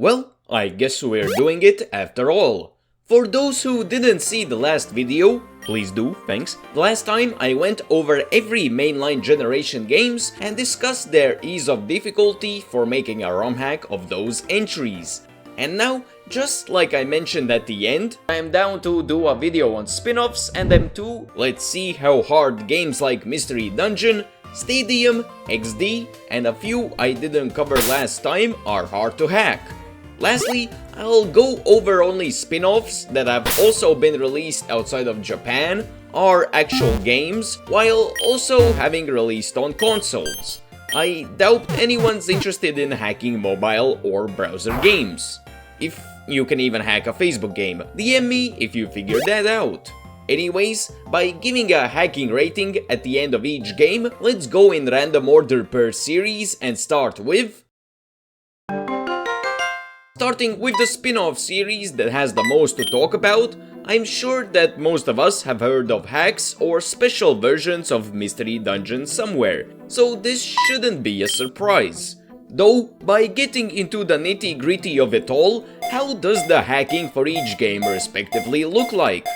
Well, I guess we're doing it after all. For those who didn't see the last video, please do, thanks. Last time I went over every mainline generation games and discussed their ease of difficulty for making a ROM hack of those entries. And now, just like I mentioned at the end, I am down to do a video on spin-offs and them too. Let's see how hard games like Mystery Dungeon, Stadium, XD, and a few I didn't cover last time are hard to hack. Lastly, I'll go over only spin-offs that have also been released outside of Japan, are actual games, while also having released on consoles. I doubt anyone's interested in hacking mobile or browser games. If you can even hack a Facebook game, DM me if you figured that out. Anyways, by giving a hacking rating at the end of each game, let's go in random order per series and start with... Starting with the spin-off series that has the most to talk about, I'm sure that most of us have heard of hacks or special versions of Mystery Dungeon somewhere, so this shouldn't be a surprise. Though, by getting into the nitty-gritty of it all, how does the hacking for each game respectively look like?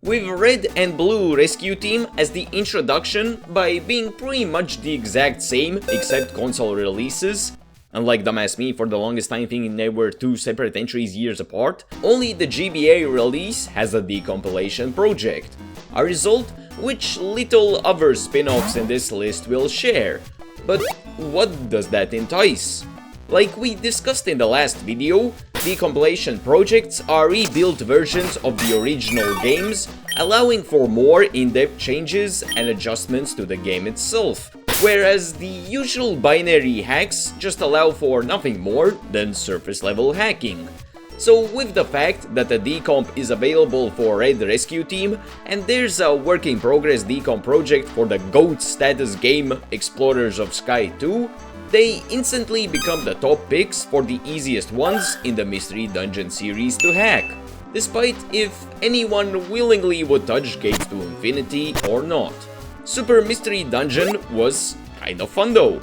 With Red and Blue Rescue Team as the introduction by being pretty much the exact same except console releases. Unlike dumbass me for the longest time thinking they were two separate entries years apart, only the GBA release has a decompilation project. A result which little other spin-offs in this list will share. But what does that entice? Like we discussed in the last video, decompilation projects are rebuilt versions of the original games, allowing for more in-depth changes and adjustments to the game itself. Whereas the usual binary hacks just allow for nothing more than surface level hacking. So with the fact that the decomp is available for Red Rescue Team, and there's a work in progress decomp project for the GOAT status game Explorers of Sky 2, they instantly become the top picks for the easiest ones in the Mystery Dungeon series to hack, despite if anyone willingly would touch Gates to Infinity or not. Super Mystery Dungeon was kind of fun though.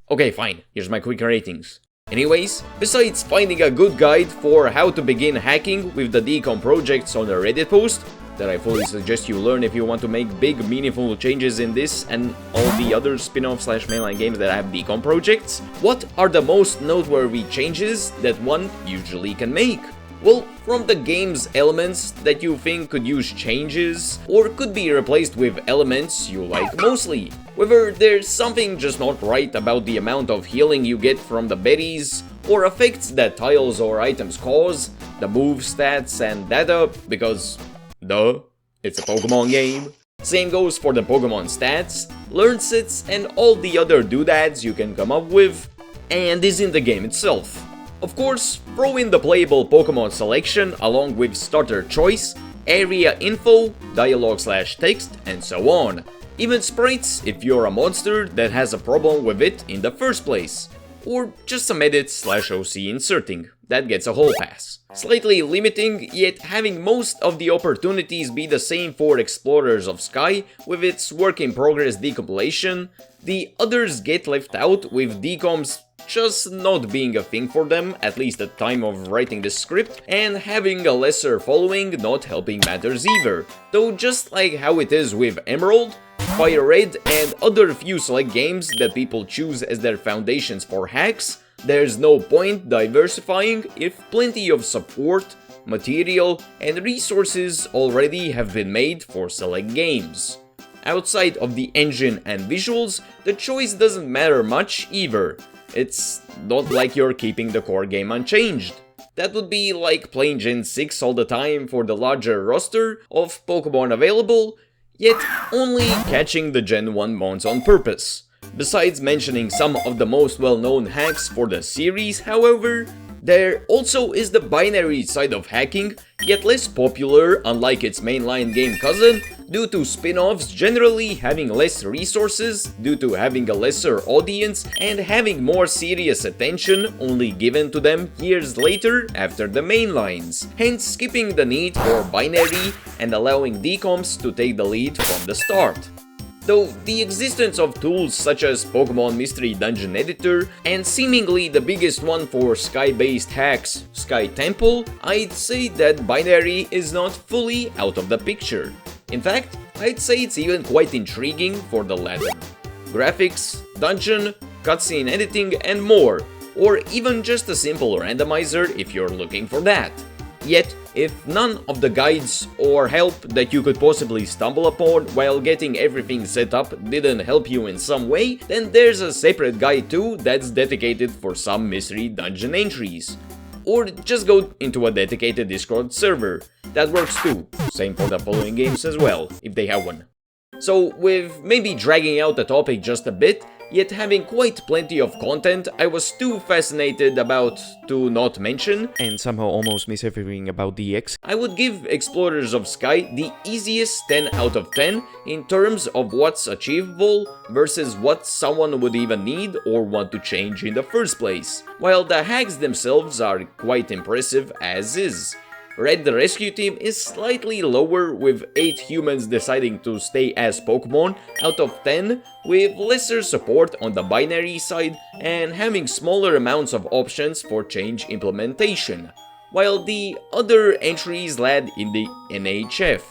Okay, fine, here's my quick ratings. Anyways, besides finding a good guide for how to begin hacking with the decomp projects on the Reddit post, that I fully suggest you learn if you want to make big meaningful changes in this and all the other spin-off / mainline games that have decomp projects, what are the most noteworthy changes that one usually can make? Well, from the game's elements that you think could use changes, or could be replaced with elements you like mostly. Whether there's something just not right about the amount of healing you get from the berries, or effects that tiles or items cause, the move stats and data, because duh, it's a Pokemon game. Same goes for the Pokemon stats, learn sets and all the other doodads you can come up with, and is in the game itself. Of course, throw in the playable Pokemon selection along with starter choice, area info, dialogue / text, and so on. Even sprites if you're a monster that has a problem with it in the first place. Or just some edits / OC inserting, that gets a whole pass. Slightly limiting, yet having most of the opportunities be the same for Explorers of Sky with its work in progress decompilation, the others get left out with decomps just not being a thing for them, at least at the time of writing the script, and having a lesser following not helping matters either. Though just like how it is with Emerald, Fire Red and other few select games that people choose as their foundations for hacks, there's no point diversifying if plenty of support, material and resources already have been made for select games. Outside of the engine and visuals, the choice doesn't matter much either. It's not like you're keeping the core game unchanged. That would be like playing Gen 6 all the time for the larger roster of Pokemon available, yet only catching the Gen 1 mons on purpose. Besides mentioning some of the most well-known hacks for the series, however, there also is the binary side of hacking, yet less popular unlike its mainline game cousin, due to spin-offs generally having less resources, due to having a lesser audience, and having more serious attention only given to them years later after the mainlines, hence skipping the need for binary and allowing decomps to take the lead from the start. Though the existence of tools such as Pokemon Mystery Dungeon Editor and seemingly the biggest one for Sky-based hacks, Sky Temple, I'd say that binary is not fully out of the picture. In fact, I'd say it's even quite intriguing for the latter. Graphics, dungeon, cutscene editing and more, or even just a simple randomizer if you're looking for that. Yet, if none of the guides or help that you could possibly stumble upon while getting everything set up didn't help you in some way, then there's a separate guide too that's dedicated for some mystery dungeon entries. Or just go into a dedicated Discord server. That works too. Same for the following games as well, if they have one. So, with maybe dragging out the topic just a bit, yet having quite plenty of content I was too fascinated about to not mention, and somehow almost miss everything about DX, I would give Explorers of Sky the easiest 10 out of 10 in terms of what's achievable versus what someone would even need or want to change in the first place, while the hacks themselves are quite impressive as is. Red the Rescue Team is slightly lower with 8 humans deciding to stay as Pokemon out of 10, with lesser support on the binary side and having smaller amounts of options for change implementation, while the other entries land in the NHF,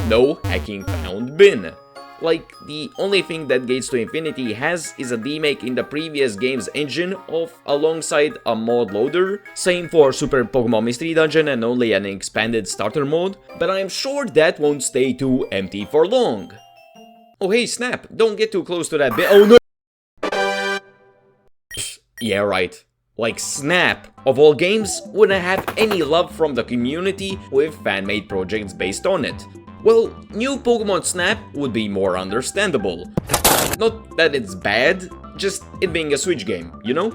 no hacking found bin. Like, the only thing that Gates to Infinity has is a demake in the previous game's engine of alongside a mod loader, same for Super Pokemon Mystery Dungeon and only an expanded starter mode, but I'm sure that won't stay too empty for long. Oh hey Snap, don't get too close to that bit. Oh no! Yeah right. Like Snap, of all games, wouldn't have any love from the community with fan-made projects based on it. Well, new Pokemon Snap would be more understandable. Not that it's bad, just it being a Switch game, you know?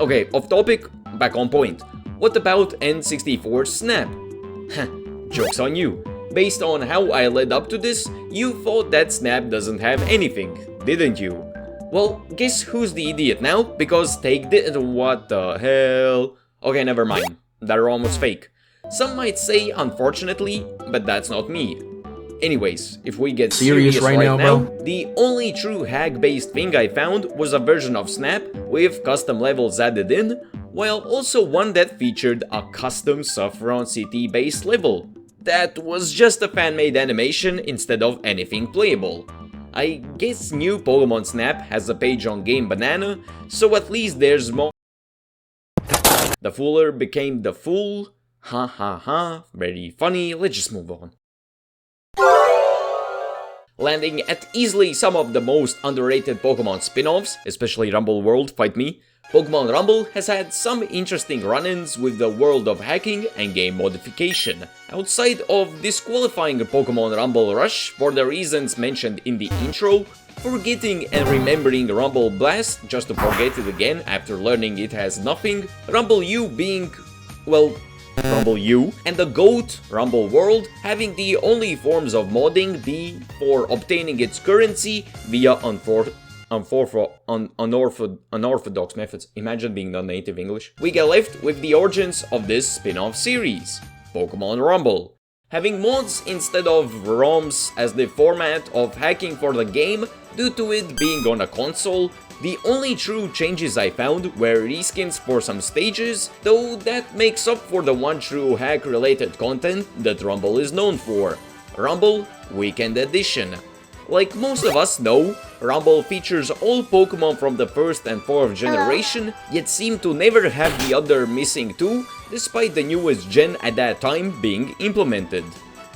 Okay, off topic, back on point. What about N64 Snap? Joke's on you. Based on how I led up to this, you thought that Snap doesn't have anything, didn't you? Well, guess who's the idiot now? Because take this— what the hell? Okay, never mind. They're almost fake. Some might say unfortunately, but that's not me. Anyways, if we get serious right now, the only true hack-based thing I found was a version of Snap with custom levels added in, while also one that featured a custom Saffron City-based level. That was just a fan-made animation instead of anything playable. I guess new Pokemon Snap has a page on Game Banana, so at least there's more. The Fooler became the Fool. Ha ha ha, very funny, let's just move on. Landing at easily some of the most underrated Pokemon spin-offs, especially Rumble World, fight me, Pokemon Rumble has had some interesting run-ins with the world of hacking and game modification. Outside of disqualifying Pokemon Rumble Rush for the reasons mentioned in the intro, forgetting and remembering Rumble Blast just to forget it again after learning it has nothing, Rumble U being, well, Rumble U, and the GOAT, Rumble World, having the only forms of modding be for obtaining its currency via unorthodox methods. Imagine being non-native English. We get left with the origins of this spin-off series, Pokemon Rumble. Having mods instead of ROMs as the format of hacking for the game due to it being on a console. The only true changes I found were reskins for some stages, though that makes up for the one true hack-related content that Rumble is known for, Rumble Weekend Edition. Like most of us know, Rumble features all Pokemon from the 1st and 4th generation, yet seem to never have the other missing two, despite the newest gen at that time being implemented.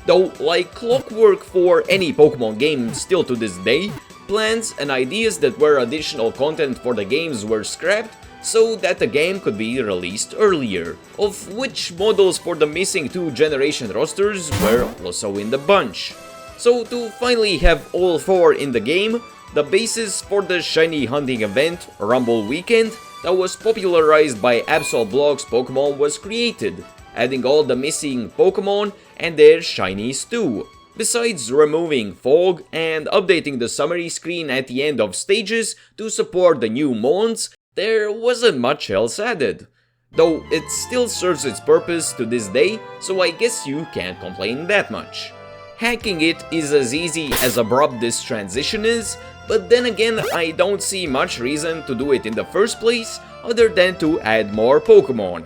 Though, like clockwork for any Pokemon game still to this day, plans and ideas that were additional content for the games were scrapped so that the game could be released earlier, of which models for the missing 2 generation rosters were also in the bunch. So to finally have all 4 in the game, the basis for the shiny hunting event, Rumble Weekend, that was popularized by Absol Blog's Pokemon was created, adding all the missing Pokemon and their shinies too. Besides removing fog and updating the summary screen at the end of stages to support the new mons, there wasn't much else added. Though it still serves its purpose to this day, so I guess you can't complain that much. Hacking it is as easy as abrupt this transition is, but then again I don't see much reason to do it in the first place other than to add more Pokemon.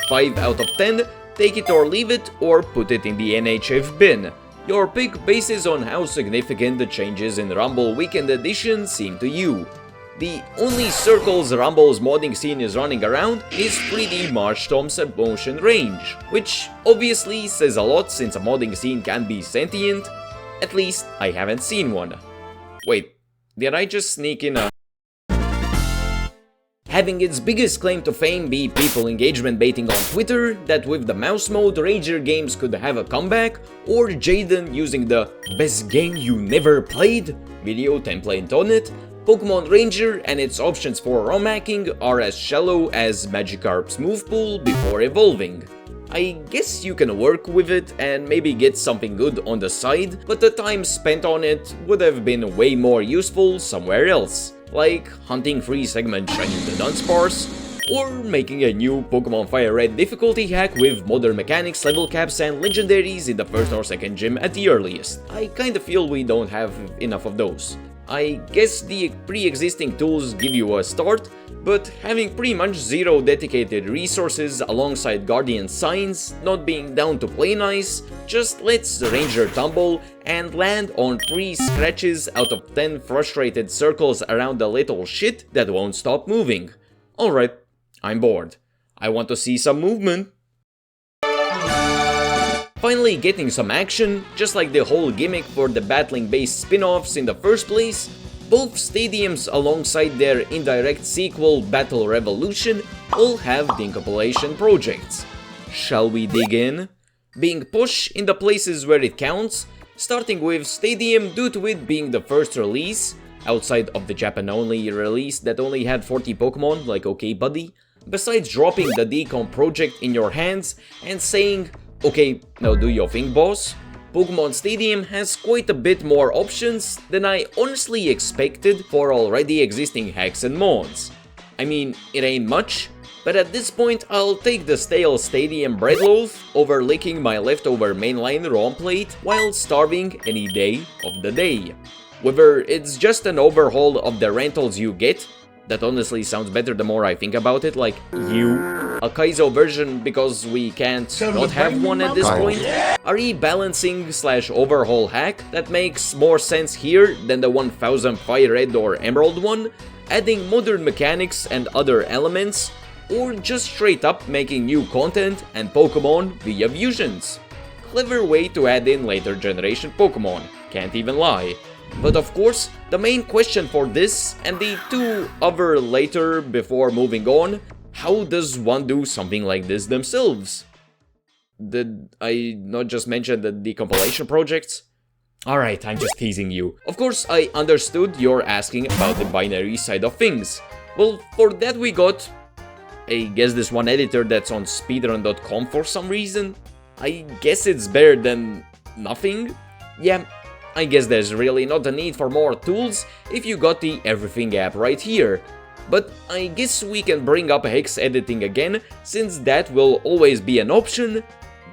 5 out of 10, take it or leave it or put it in the NHF bin. Your pick bases on how significant the changes in Rumble Weekend Edition seem to you. The only circles Rumble's modding scene is running around is 3D March Toms at motion range, which obviously says a lot since a modding scene can be sentient. At least I haven't seen one. Wait, did I just sneak in a... Having its biggest claim to fame be people engagement baiting on Twitter, that with the mouse mode Ranger games could have a comeback, or Jaden using the best game you never played video template on it, Pokemon Ranger and its options for ROM hacking are as shallow as Magikarp's move pool before evolving. I guess you can work with it and maybe get something good on the side, but the time spent on it would have been way more useful somewhere else, like hunting free segment Shining the Dunsparce, or making a new Pokemon Fire Red difficulty hack with modern mechanics, level caps and legendaries in the first or second gym at the earliest. I kinda feel we don't have enough of those. I guess the pre-existing tools give you a start, but having pretty much zero dedicated resources alongside Guardian Signs not being down to play nice just lets the Ranger tumble and land on 3 scratches out of 10 frustrated circles around the little shit that won't stop moving. Alright, I'm bored. I want to see some movement. Finally getting some action, just like the whole gimmick for the battling-based spin-offs in the first place, both stadiums alongside their indirect sequel Battle Revolution all have decompilation projects. Shall we dig in? Being pushed in the places where it counts, starting with Stadium due to it being the first release, outside of the Japan-only release that only had 40 Pokemon, like okay buddy, besides dropping the decomp project in your hands and saying, okay, now do your thing, boss. Pokemon Stadium has quite a bit more options than I honestly expected for already existing hacks and mods. I mean, it ain't much, but at this point I'll take the stale Stadium bread loaf over licking my leftover mainline ROM plate while starving any day of the day. Whether it's just an overhaul of the rentals you get, that honestly sounds better the more I think about it, like a Kaizo version because we can't not have one at this point, a rebalancing / overhaul hack that makes more sense here than the 1000 Fire Red or Emerald one, adding modern mechanics and other elements, or just straight up making new content and Pokemon via fusions. Clever way to add in later generation Pokemon, can't even lie. But of course, the main question for this, and the 2 other later before moving on, how does one do something like this themselves? Did I not just mention the decompilation projects? Alright, I'm just teasing you. Of course, I understood you're asking about the binary side of things. Well, for that we got, I guess this one editor that's on speedrun.com for some reason. I guess it's better than nothing? Yeah. I guess there's really not a need for more tools if you got the Everything app right here. But I guess we can bring up hex editing again, since that will always be an option,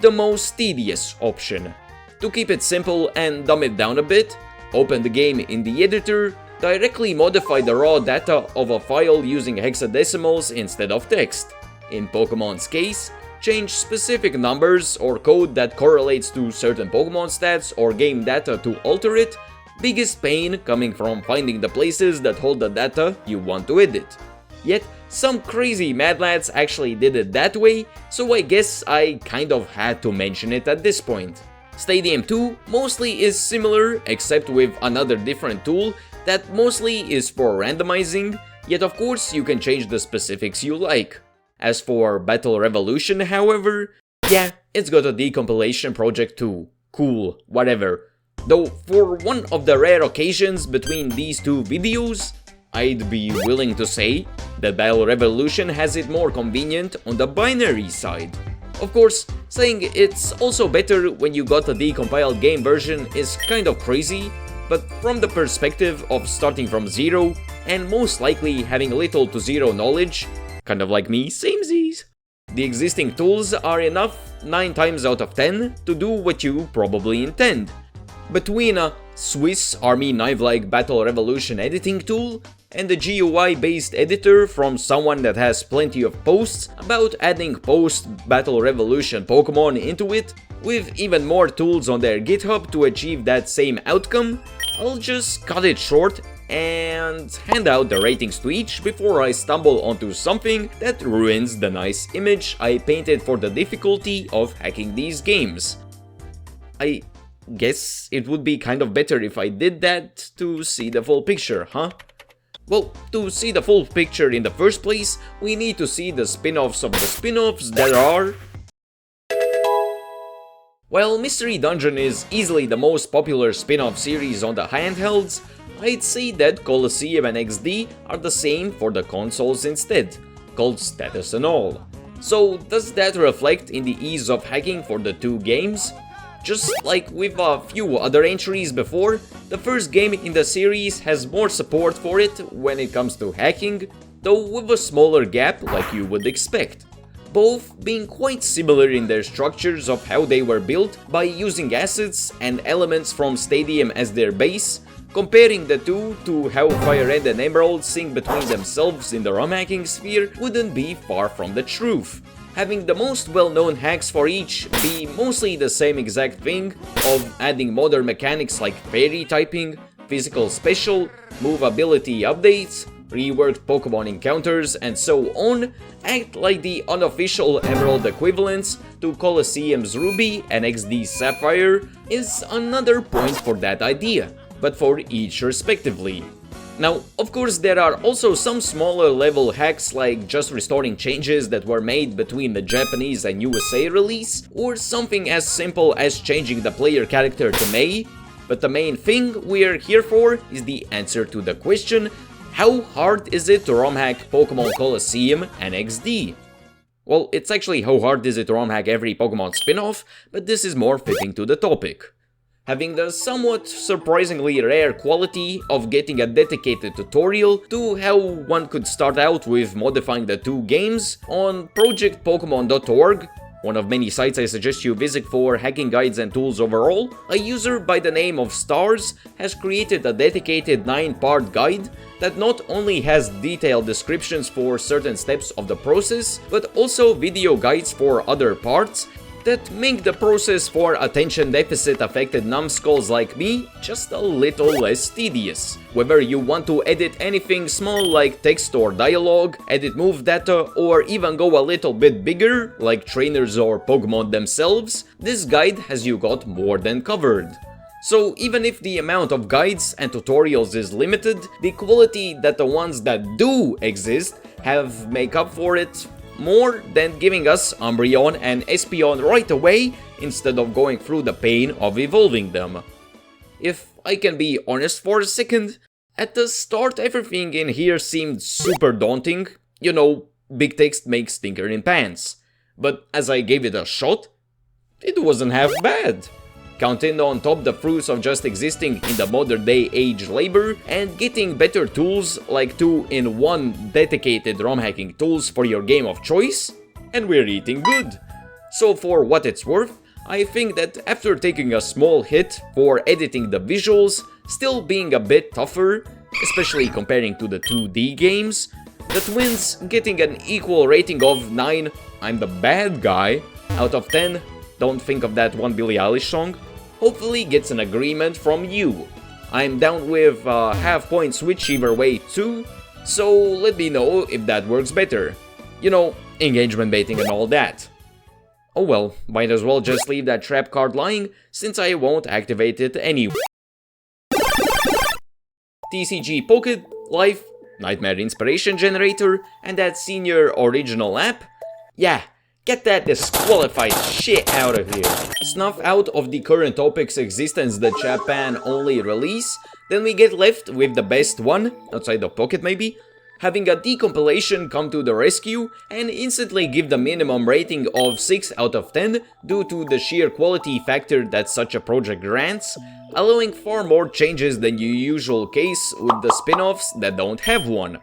the most tedious option. To keep it simple and dumb it down a bit, open the game in the editor, directly modify the raw data of a file using hexadecimals instead of text. In Pokemon's case, change specific numbers or code that correlates to certain Pokemon stats or game data to alter it, biggest pain coming from finding the places that hold the data you want to edit. Yet, some crazy mad lads actually did it that way, so I guess I kind of had to mention it at this point. Stadium 2 mostly is similar, except with another different tool that mostly is for randomizing, yet of course you can change the specifics you like. As for Battle Revolution, however, yeah, it's got a decompilation project too. Cool, whatever. Though for one of the rare occasions between these 2 videos, I'd be willing to say that Battle Revolution has it more convenient on the binary side. Of course, saying it's also better when you got a decompiled game version is kind of crazy, but from the perspective of starting from zero and most likely having little to zero knowledge, kind of like me, samesies, the existing tools are enough 9 times out of 10 to do what you probably intend. Between a Swiss Army knife-like Battle Revolution editing tool and a GUI-based editor from someone that has plenty of posts about adding post-Battle Revolution Pokemon into it, with even more tools on their GitHub to achieve that same outcome, I'll just cut it short and hand out the ratings to each before I stumble onto something that ruins the nice image I painted for the difficulty of hacking these games. I guess it would be kind of better if I did that to see the full picture, huh? Well, to see the full picture in the first place, we need to see the spin-offs of the spin-offs there are. While Mystery Dungeon is easily the most popular spin-off series on the handhelds, I'd say that Colosseum and XD are the same for the consoles instead, called status and all. So does that reflect in the ease of hacking for the two games? Just like with a few other entries before, the first game in the series has more support for it when it comes to hacking, though with a smaller gap like you would expect. Both being quite similar in their structures of how they were built by using assets and elements from Stadium as their base, comparing the two to how Fire Red and Emerald sync between themselves in the ROM hacking sphere wouldn't be far from the truth. Having the most well-known hacks for each be mostly the same exact thing of adding modern mechanics like fairy typing, physical special, move ability updates, reworked Pokemon encounters, and so on, act like the unofficial Emerald equivalents to Colosseum's Ruby and XD's Sapphire is another point for that idea, but for each respectively. Now, of course, there are also some smaller level hacks like just restoring changes that were made between the Japanese and USA release, or something as simple as changing the player character to Mei, but the main thing we're here for is the answer to the question, how hard is it to ROM hack Pokemon Colosseum and XD? Well, it's actually how hard is it to ROM hack every Pokemon spin-off, but this is more fitting to the topic. Having the somewhat surprisingly rare quality of getting a dedicated tutorial to how one could start out with modifying the two games on projectpokemon.org, one of many sites I suggest you visit for hacking guides and tools overall, a user by the name of Stars has created a dedicated 9-part guide that not only has detailed descriptions for certain steps of the process, but also video guides for other parts that make the process for attention deficit affected numbskulls like me just a little less tedious. Whether you want to edit anything small like text or dialogue, edit move data, or even go a little bit bigger like trainers or Pokemon themselves, this guide has you got more than covered. So even if the amount of guides and tutorials is limited, the quality that the ones that do exist have make up for it more than giving us Umbreon and Espeon right away instead of going through the pain of evolving them. If I can be honest for a second, at the start everything in here seemed super daunting, you know, big text makes stinker in pants. But as I gave it a shot, it wasn't half bad. Counting on top the fruits of just existing in the modern day age labor and getting better tools like 2-in-1 dedicated ROM hacking tools for your game of choice, and we're eating good. So for what it's worth, I think that after taking a small hit for editing the visuals, still being a bit tougher, especially comparing to the 2D games, the twins getting an equal rating of 9, I'm the bad guy, out of 10, don't think of that one Billie Eilish song, hopefully gets an agreement from you. I'm down with a half-point switch either way too, so let me know if that works better. You know, engagement baiting and all that. Oh well, might as well just leave that trap card lying, since I won't activate it anyway. TCG Pocket, Life, Nightmare Inspiration Generator, and that senior original app? Yeah, get that disqualified shit out of here. Snuff out of the current topic's existence the Japan-only release, then we get left with the best one, outside of Pocket maybe, having a decompilation come to the rescue and instantly give the minimum rating of 6 out of 10 due to the sheer quality factor that such a project grants, allowing far more changes than the usual case with the spin-offs that don't have one.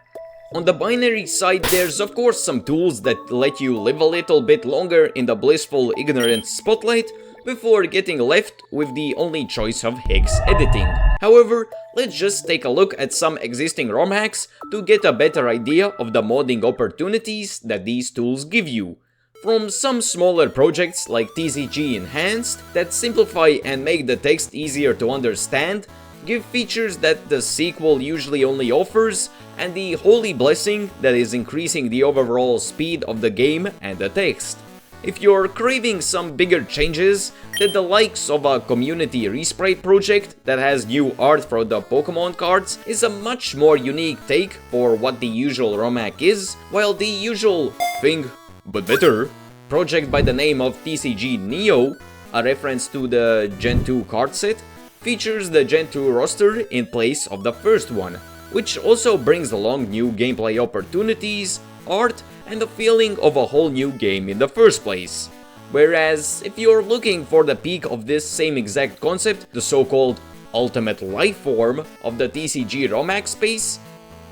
On the binary side, there's of course some tools that let you live a little bit longer in the blissful ignorance spotlight, before getting left with the only choice of hex editing. However, let's just take a look at some existing ROM hacks to get a better idea of the modding opportunities that these tools give you. From some smaller projects like TCG Enhanced that simplify and make the text easier to understand, give features that the sequel usually only offers, and the holy blessing that is increasing the overall speed of the game and the text. If you're craving some bigger changes, then the likes of a community resprite project that has new art for the Pokemon cards is a much more unique take for what the usual ROM hack is, while the usual thing but better project by the name of TCG Neo, a reference to the Gen 2 card set, features the Gen 2 roster in place of the first one, which also brings along new gameplay opportunities, art, and the feeling of a whole new game in the first place. Whereas, if you're looking for the peak of this same exact concept, the so-called ultimate life form of the TCG ROM hack space,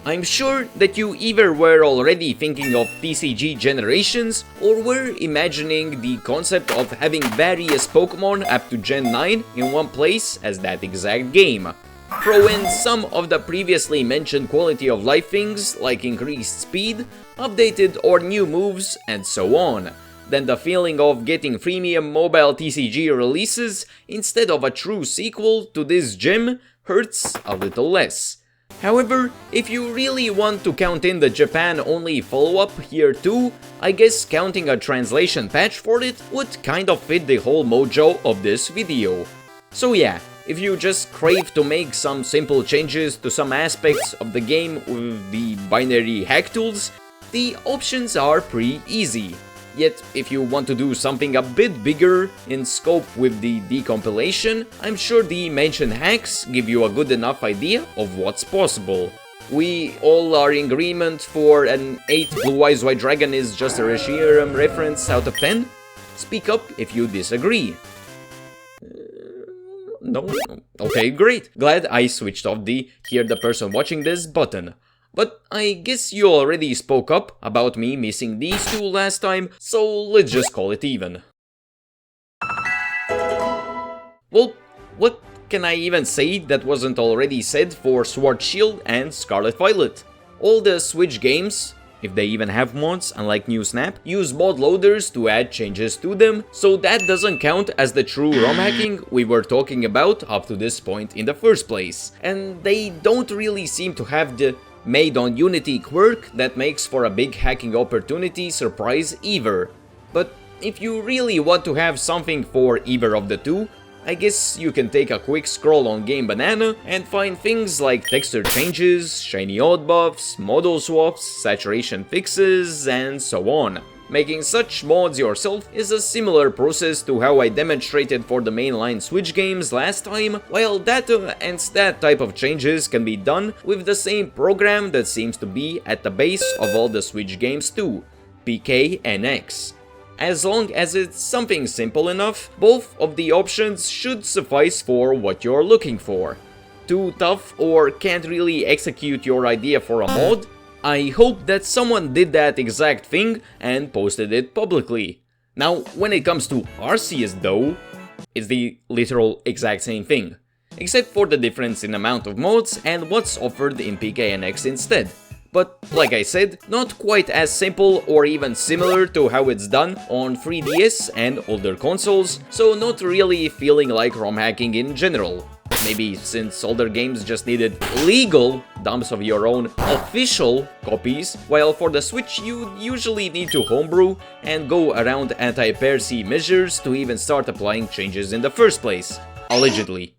I'm sure that you either were already thinking of TCG generations or were imagining the concept of having various Pokemon up to Gen 9 in one place as that exact game. Throw in some of the previously mentioned quality of life things like increased speed, updated or new moves, and so on. Then the feeling of getting freemium mobile TCG releases instead of a true sequel to this gem hurts a little less. However, if you really want to count in the Japan-only follow-up here too, I guess counting a translation patch for it would kind of fit the whole mojo of this video. So yeah, if you just crave to make some simple changes to some aspects of the game with the binary hack tools, the options are pretty easy. Yet, if you want to do something a bit bigger in scope with the decompilation, I'm sure the mentioned hacks give you a good enough idea of what's possible. We all are in agreement for an 8 Blue Eyes White Dragon is just a Reshiram reference out of 10? Speak up if you disagree. No? Okay, great. Glad I switched off the hear the person watching this button. But I guess you already spoke up about me missing these two last time, so let's just call it even. Well, what can I even say that wasn't already said for Sword Shield and Scarlet Violet? All the Switch games, if they even have mods, unlike New Snap, use mod loaders to add changes to them, so that doesn't count as the true ROM hacking we were talking about up to this point in the first place. And they don't really seem to have the made on Unity quirk that makes for a big hacking opportunity surprise either. But if you really want to have something for either of the two, I guess you can take a quick scroll on Game Banana and find things like texture changes, shiny odd buffs, model swaps, saturation fixes, and so on. Making such mods yourself is a similar process to how I demonstrated for the mainline Switch games last time, while data and stat type of changes can be done with the same program that seems to be at the base of all the Switch games too, PKNX. As long as it's something simple enough, both of the options should suffice for what you're looking for. Too tough or can't really execute your idea for a mod? I hope that someone did that exact thing and posted it publicly. Now, when it comes to Arceus though, it's the literal exact same thing, except for the difference in amount of mods and what's offered in PKNX instead. But, like I said, not quite as simple or even similar to how it's done on 3DS and older consoles, so not really feeling like ROM hacking in general. Maybe since older games just needed legal dumps of your own official copies, while for the Switch you usually need to homebrew and go around anti-piracy measures to even start applying changes in the first place. Allegedly.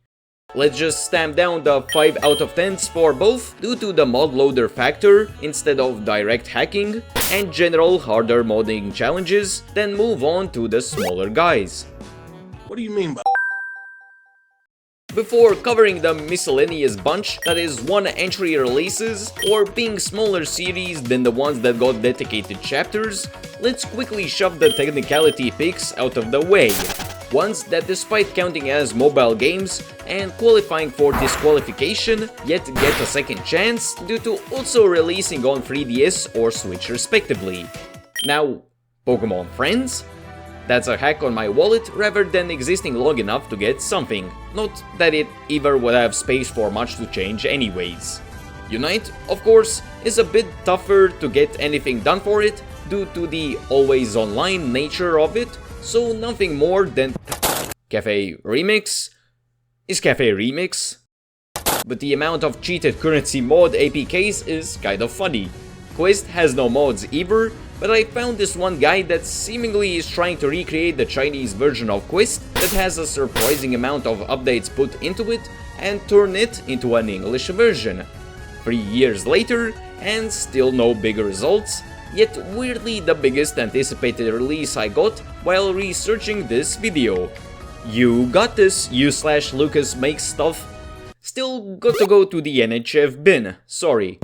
Let's just stamp down the 5 out of 10s for both due to the mod loader factor instead of direct hacking and general harder modding challenges, then move on to the smaller guys. What do you mean by Before covering the Miscellanous bunch that is one entry releases or being smaller series than the ones that got dedicated chapters, let's quickly shove the technicality picks out of the way. Ones that despite counting as mobile games and qualifying for disqualification, yet get a second chance due to also releasing on 3DS or Switch respectively. Now, Pokemon friends? That's a hack on my wallet rather than existing long enough to get something. Not that it ever would have space for much to change anyways. Unite, of course, is a bit tougher to get anything done for it due to the always online nature of it, so nothing more than Cafe Remix is Cafe Remix. But the amount of cheated currency mod APKs is kind of funny. Quest has no mods either, but I found this one guy that seemingly is trying to recreate the Chinese version of Quest that has a surprising amount of updates put into it and turn it into an English version. 3 years later, and still no big results, yet weirdly the biggest anticipated release I got while researching this video. You got this, you/Lucas makes stuff. Still got to go to the NHF bin, sorry.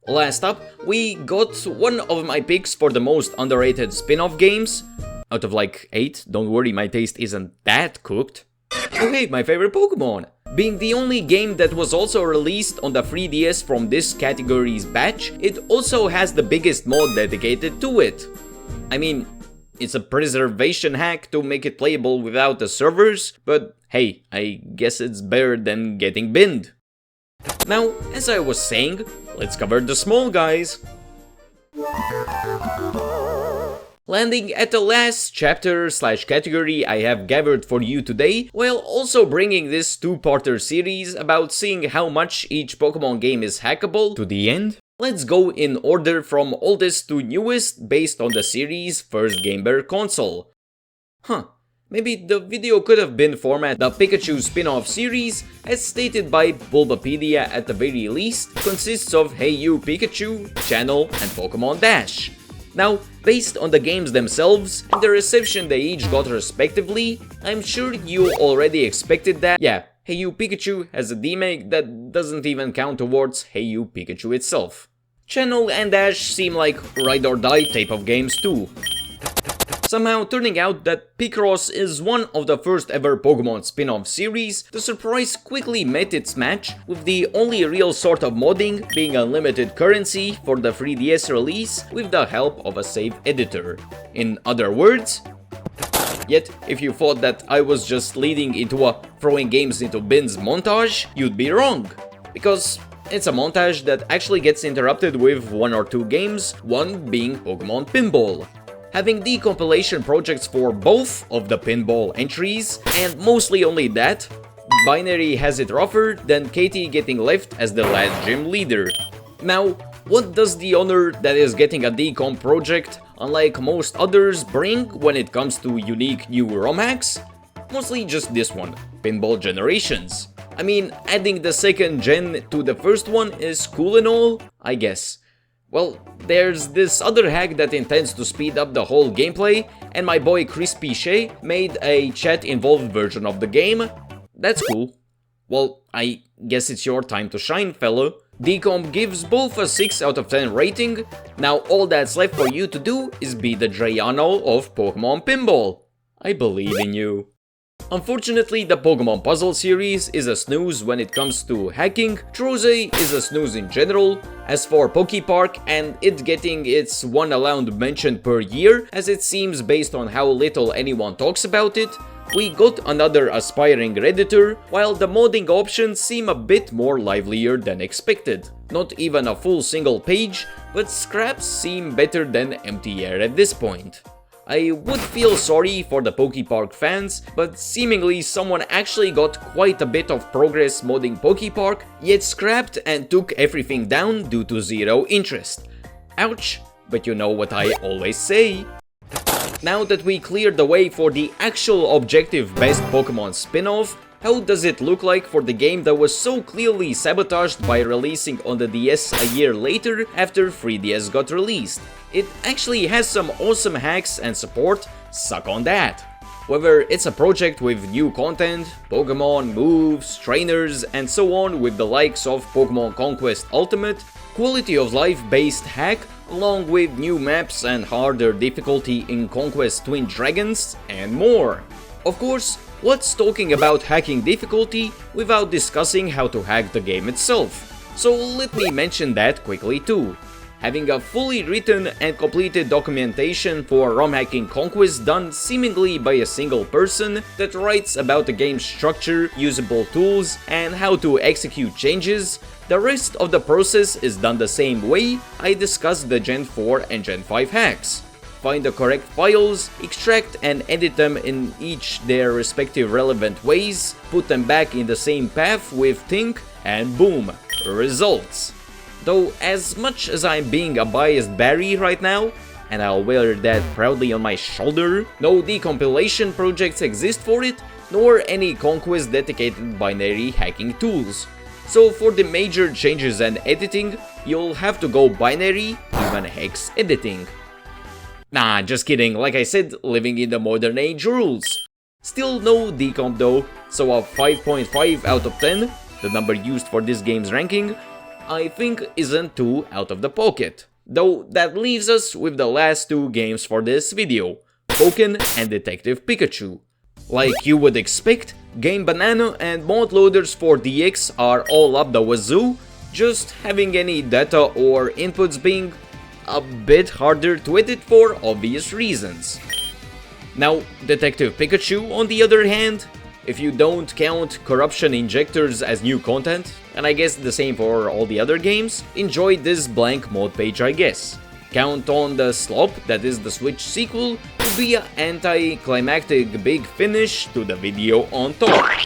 Last up, we got one of my picks for the most underrated spin-off games. Out of like 8, don't worry, my taste isn't that cooked. Oh hey, my favorite Pokemon! Being the only game that was also released on the 3DS from this category's batch, it also has the biggest mod dedicated to it. I mean, it's a preservation hack to make it playable without the servers, but hey, I guess it's better than getting binned. Now, as I was saying, let's cover the small guys. Landing at the last chapter/category I have gathered for you today, while also bringing this two-parter series about seeing how much each Pokemon game is hackable to the end. Let's go in order from oldest to newest based on the series' first Game Boy console. Maybe the video could have been formatted the Pikachu spin-off series, as stated by Bulbapedia at the very least, consists of Hey You Pikachu, Channel, and Pokemon Dash. Now, based on the games themselves and the reception they each got respectively, I'm sure you already expected that, yeah, Hey You Pikachu has a demake that doesn't even count towards Hey You Pikachu itself. Channel and Dash seem like ride or die type of games too. Somehow turning out that Picross is one of the first ever Pokemon spin-off series, the surprise quickly met its match, with the only real sort of modding being unlimited currency for the 3DS release with the help of a save editor. In other words, yet if you thought that I was just leading into a throwing games into bins montage, you'd be wrong. Because it's a montage that actually gets interrupted with 1 or 2 games, one being Pokemon Pinball. Having decompilation projects for both of the pinball entries, and mostly only that, Binary has it rougher than Katie getting left as the last gym leader. Now, what does the honor that is getting a decomp project, unlike most others, bring when it comes to unique new ROM hacks? Mostly just this one, Pinball Generations. I mean, adding the second gen to the first one is cool and all, I guess. Well, there's this other hack that intends to speed up the whole gameplay, and my boy Crispy Shay made a chat-involved version of the game. That's cool. Well, I guess it's your time to shine, fellow. Decomp gives both a 6 out of 10 rating. Now all that's left for you to do is be the Drayano of Pokemon Pinball. I believe in you. Unfortunately, the Pokemon Puzzle series is a snooze when it comes to hacking. Troze is a snooze in general. As for Pokepark and it getting its one allowed mention per year, as it seems based on how little anyone talks about it, we got another aspiring redditor, while the modding options seem a bit more livelier than expected. Not even a full single page, but scraps seem better than empty air at this point. I would feel sorry for the Pokepark fans, but seemingly someone actually got quite a bit of progress modding Pokepark, yet scrapped and took everything down due to zero interest. Ouch, but you know what I always say. Now that we cleared the way for the actual objective best Pokemon spin-off, how does it look like for the game that was so clearly sabotaged by releasing on the DS a year later after 3DS got released? It actually has some awesome hacks and support, suck on that. Whether it's a project with new content, Pokemon, moves, trainers, and so on with the likes of Pokemon Conquest Ultimate, quality of life based hack, along with new maps and harder difficulty in Conquest Twin Dragons, and more. Of course, what's talking about hacking difficulty without discussing how to hack the game itself? So let me mention that quickly too. having a fully written and completed documentation for ROM hacking conquest done seemingly by a single person that writes about the game's structure, usable tools, and how to execute changes, the rest of the process is done the same way I discussed the Gen 4 and Gen 5 hacks. Find the correct files, extract and edit them in each their respective relevant ways, put them back in the same path with think, and boom, results. Though as much as I'm being a biased Barry right now, and I'll wear that proudly on my shoulder, no decompilation projects exist for it, nor any conquest dedicated binary hacking tools. So for the major changes and editing, you'll have to go binary, even hex editing. Nah, just kidding, like I said, living in the modern age rules. Still no decomp though, so a 5.5 out of 10, the number used for this game's ranking, I think isn't too out of the pocket. Though that leaves us with the last two games for this video, Pokken and Detective Pikachu. Like you would expect, Game Banana and mod loaders for DX are all up the wazoo, just having any data or inputs being a bit harder to edit for obvious reasons. Now, Detective Pikachu, on the other hand, if you don't count corruption injectors as new content, and I guess the same for all the other games, enjoy this blank mod page I guess. Count on the slop that is the Switch sequel to be an anti-climactic big finish to the video on top.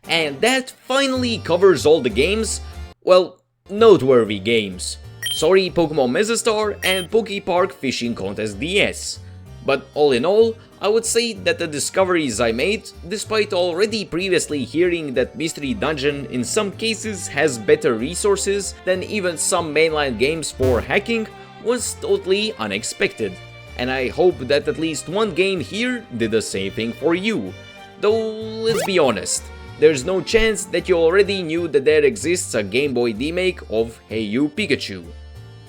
And that finally covers all the games, well, noteworthy games. Sorry Pokemon Mesastar and Pokepark Fishing Contest DS. But all in all, I would say that the discoveries I made, despite already previously hearing that Mystery Dungeon in some cases has better resources than even some mainline games for hacking, was totally unexpected. And I hope that at least one game here did the same thing for you. Though, let's be honest, there's no chance that you already knew that there exists a Game Boy remake of Hey You Pikachu.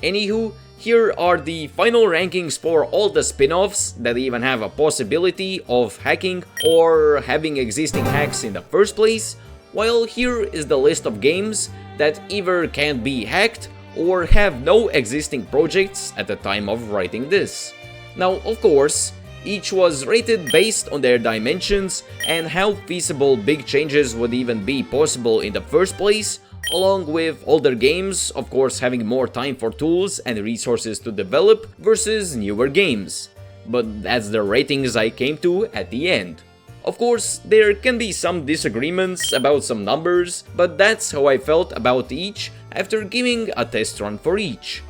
Anywho, here are the final rankings for all the spin-offs that even have a possibility of hacking or having existing hacks in the first place, while here is the list of games that either can't be hacked or have no existing projects at the time of writing this. Now, of course, each was rated based on their dimensions and how feasible big changes would even be possible in the first place, along with older games, of course, having more time for tools and resources to develop versus newer games. But that's the ratings I came to at the end. Of course, there can be some disagreements about some numbers, but that's how I felt about each after giving a test run for each.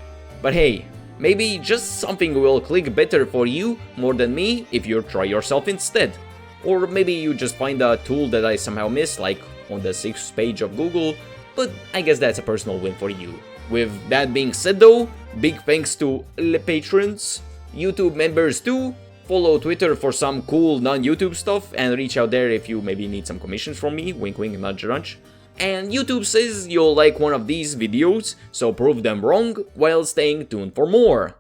But hey, maybe just something will click better for you more than me if you try yourself instead. Or maybe you just find a tool that I somehow missed, like on the 6th page of Google, but I guess that's a personal win for you. With that being said though, big thanks to the patrons, YouTube members too, follow Twitter for some cool non-YouTube stuff and reach out there if you maybe need some commissions from me, wink wink nudge nudge. And YouTube says you'll like one of these videos, so prove them wrong while staying tuned for more.